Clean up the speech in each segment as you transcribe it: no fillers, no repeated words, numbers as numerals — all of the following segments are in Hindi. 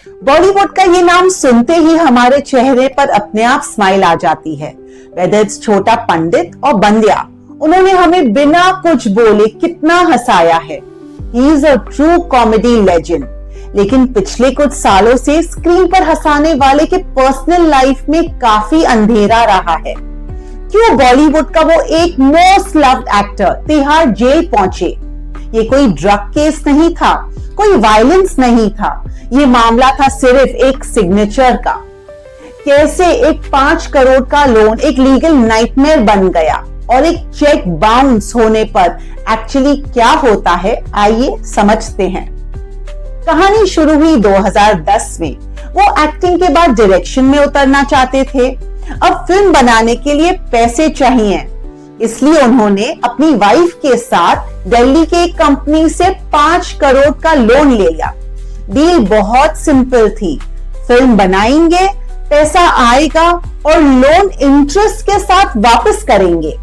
बॉलीवुड का ये नाम सुनते ही हमारे चेहरे पर अपने आप स्माइल आ जाती है। वेदर इट्स छोटा पंडित और बंद्या, उन्होंने हमें बिना कुछ बोले कितना हंसाया है। He is a true comedy legend. लेकिन पिछले कुछ सालों से स्क्रीन पर हंसाने वाले के पर्सनल लाइफ में काफी अंधेरा रहा है। क्यों बॉलीवुड का वो एक most loved actor Tihar jail पहुंचे? ये कोई ड्रग केस नहीं था, कोई वायलेंस नहीं था, ये मामला था सिर्फ एक सिग्नेचर का। कैसे एक 5 करोड़ का लोन एक लीगल नाइटमेयर बन गया और एक चेक बाउंस होने पर एक्चुअली क्या होता है, आइए समझते हैं। कहानी शुरू हुई 2010 में। वो एक्टिंग के बाद डायरेक्शन में उतरना चाहते थे। अब फिल्म बनाने के लिए पैसे चाहिए, इसलिए उन्होंने अपनी वाइफ के साथ दिल्ली के एक कंपनी से 5 करोड़ का लोन ले लिया। डील बहुत सिंपल थी, फिल्म बनाएंगे, पैसा आएगा और लोन इंटरेस्ट के साथ वापस करेंगे।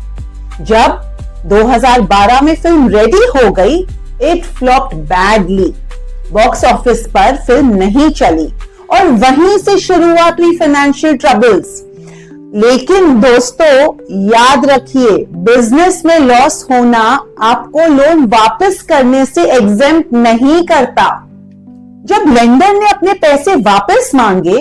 जब 2012 में फिल्म रेडी हो गई, it flopped badly. Box office पर फिल्म नहीं चली और वहीं से शुरुआत हुई फाइनेंशियल ट्रबल्स। लेकिन दोस्तों याद रखिए, बिजनेस में लॉस होना आपको लोन वापस करने से एग्जेम्प्ट नहीं करता। जब लेंडर ने अपने पैसे वापस मांगे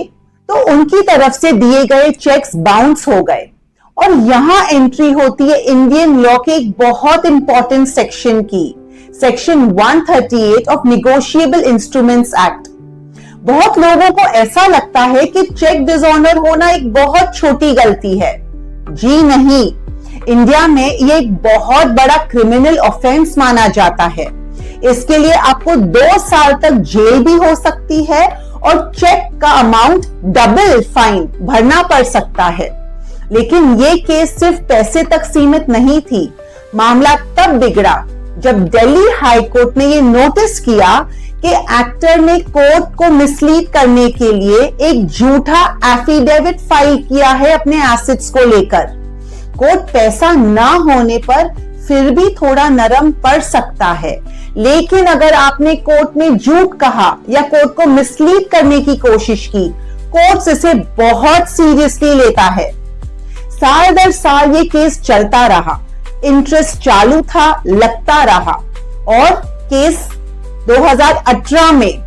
तो उनकी तरफ से दिए गए चेक्स बाउंस हो गए और यहां एंट्री होती है इंडियन लॉ के एक बहुत इंपॉर्टेंट सेक्शन की, section 138 of negotiable instruments act. बहुत लोगों को ऐसा लगता है कि चेक डिसऑनर होना एक बहुत छोटी गलती है। जी नहीं, इंडिया में ये एक बहुत बड़ा क्रिमिनल ऑफेंस माना जाता है। इसके लिए आपको 2 साल तक जेल भी हो सकती है और चेक का अमाउंट डबल फाइन भरना पड़ सकता है। लेकिन ये केस सिर्फ पैसे तक सीमित नहीं थी। मामला तब बिगड़ा जब दिल्ली हाई कोर्ट ने ये नोटिस किया कि एक्टर ने कोर्ट को मिसलीड करने के लिए एक झूठा एफिडेविट फाइल किया है अपने एसेट्स को लेकर। कोर्ट पैसा ना होने पर फिर भी थोड़ा नरम पड़ सकता है, लेकिन अगर आपने कोर्ट में झूठ कहा या कोर्ट को मिसलीड करने की कोशिश की, कोर्ट इसे बहुत सीरियसली लेता है। साल दर साल ये केस चलता रहा, इंटरेस्ट चालू था, लगता रहा और केस 2018 में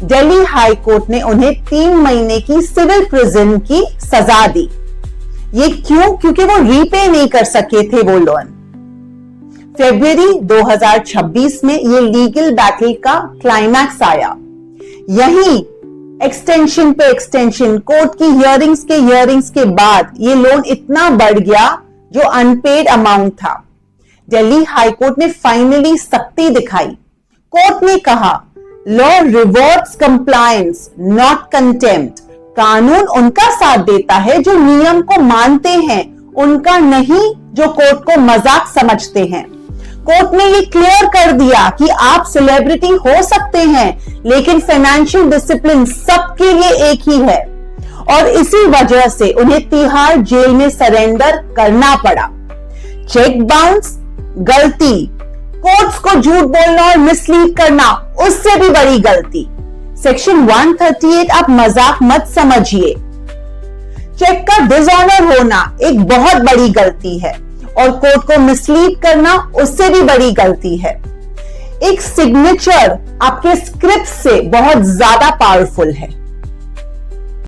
दिल्ली हाई कोर्ट ने उन्हें 3 महीने की सिविल प्रिजन की सजा दी। ये क्यों? क्योंकि वो रीपे नहीं कर सके थे वो लोन। फरवरी 2026 में ये लीगल बैटल का क्लाइमैक्स आया। यही एक्सटेंशन पे एक्सटेंशन, कोर्ट की हियरिंग्स के बाद ये लोन इतना बढ़ गया जो अनपेड अमाउंट था। दिल्ली हाई कोर्ट ने फाइनली सख्ती दिखाई। कोर्ट ने कहा, law rewards compliance not contempt. कानून उनका साथ देता है जो नियम को मानते हैं, उनका नहीं जो कोर्ट को मजाक समझते हैं। कोर्ट ने ये क्लियर कर दिया कि आप सेलिब्रिटी हो सकते हैं, लेकिन फाइनेंशियल डिसिप्लिन सबके लिए एक ही है और इसी वजह से उन्हें तिहाड़ जेल में सरेंडर करना पड़ा। चेक बाउंस गलती, कोर्ट्स को झूठ बोलना और मिसलीड करना उससे भी बड़ी गलती। सेक्शन 138 आप मजाक मत समझिए। चेक का डिसऑनर होना एक बहुत बड़ी गलती है और कोर्ट को मिसलीड करना उससे भी बड़ी गलती है। एक सिग्नेचर आपके स्क्रिप्ट से बहुत ज्यादा पावरफुल है।